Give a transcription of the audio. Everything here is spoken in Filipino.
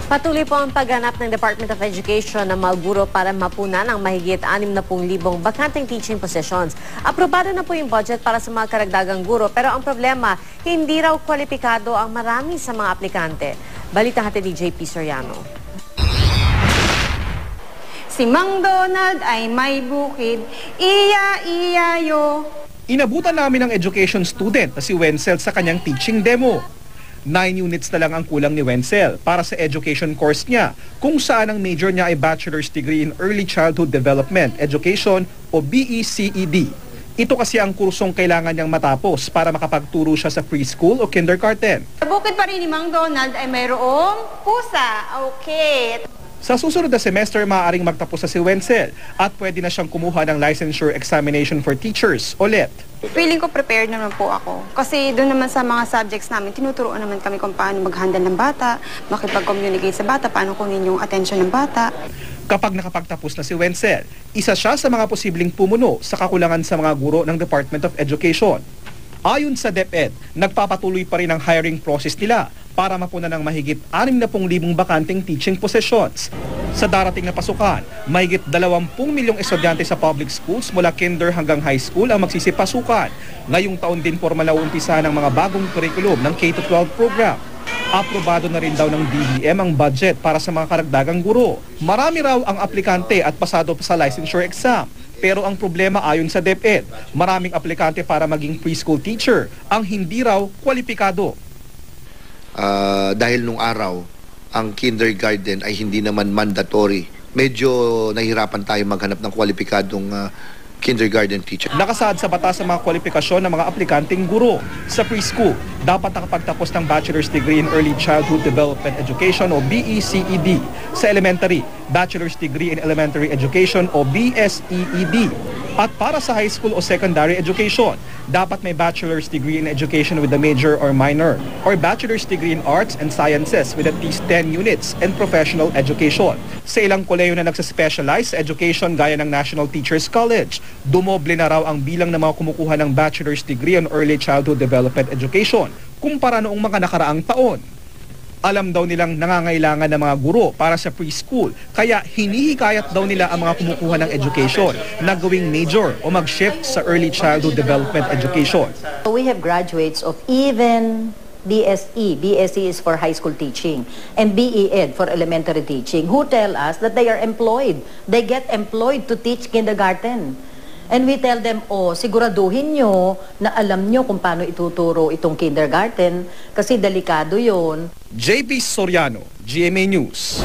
Patuloy po ang pagganap ng Department of Education ng mga guro para mapunan ang mahigit 60,000 bakanteng teaching positions. Aprobado na po yung budget para sa mga karagdagang guro, pero ang problema, hindi raw kwalipikado ang marami sa mga aplikante. Balita hatid ni JP Soriano. Si Mang Donald ay may bukid, iya-iyayo. Inabutan namin ang education student na si Wenzel sa kanyang teaching demo. 9 units na lang ang kulang ni Wenzel para sa education course niya, kung saan ang major niya ay Bachelor's Degree in Early Childhood Development Education o BECED. Ito kasi ang kursong kailangan niyang matapos para makapagturo siya sa preschool o kindergarten. Sa bukid pa rin ni Mang Donald ay mayroong pusa. Okay. Sa susunod na semester, maaaring magtapos na si Wenzel at pwede na siyang kumuha ng licensure examination for teachers o LET. Feeling ko prepared naman po ako. Kasi doon naman sa mga subjects namin, tinuturuan naman kami kung paano mag-handle ng bata, makipag-communicate sa bata, paano kunin yung attention ng bata. Kapag nakapagtapos na si Wenzel, isa siya sa mga posibleng pumuno sa kakulangan sa mga guro ng Department of Education. Ayon sa DepEd, nagpapatuloy pa rin ang hiring process nila para mapunan ng mahigit 60,000 bakanteng teaching positions. Sa darating na pasukan, mahigit 20 milyong estudyante sa public schools mula kinder hanggang high school ang magsisipasukan. Ngayong taon din formal na umpisa ng mga bagong curriculum ng K-12 program. Aprobado na rin daw ng DBM ang budget para sa mga karagdagang guro. Marami raw ang aplikante at pasado pa sa licensure exam. Pero ang problema ayon sa DepEd, maraming aplikante para maging preschool teacher ang hindi raw kwalipikado. Dahil nung araw, ang kindergarten ay hindi naman mandatory. Medyo nahihirapan tayo maghanap ng kwalipikadong kindergarten teacher. Nakasaad sa batas sa mga kwalifikasyon ng mga aplikanteng guro. Sa preschool, dapat nakapagtapos ng Bachelor's Degree in Early Childhood Development Education o BECED. Sa elementary, Bachelor's Degree in Elementary Education o BSEED. At para sa high school o secondary education, dapat may Bachelor's Degree in Education with a major or minor or Bachelor's Degree in Arts and Sciences with at least 10 units in professional education. Sa ilang kolehiyo na nagsaspecialize sa education gaya ng National Teachers College, dumoble na raw ang bilang ng mga kumukuha ng Bachelor's Degree in Early Childhood Development Education kumpara noong mga nakaraang taon. Alam daw nilang nangangailangan ng mga guro para sa preschool, kaya hinihikayat daw nila ang mga kumukuha ng education na gawing major o mag-shift sa early childhood development education. We have graduates of even BSE. BSE is for high school teaching, and BEd for elementary teaching, who tell us that they are employed. They get employed to teach kindergarten. And we tell them, siguraduhin nyo na alam nyo kung paano ituturo itong kindergarten kasi delikado yon. JP Soriano, GMA News.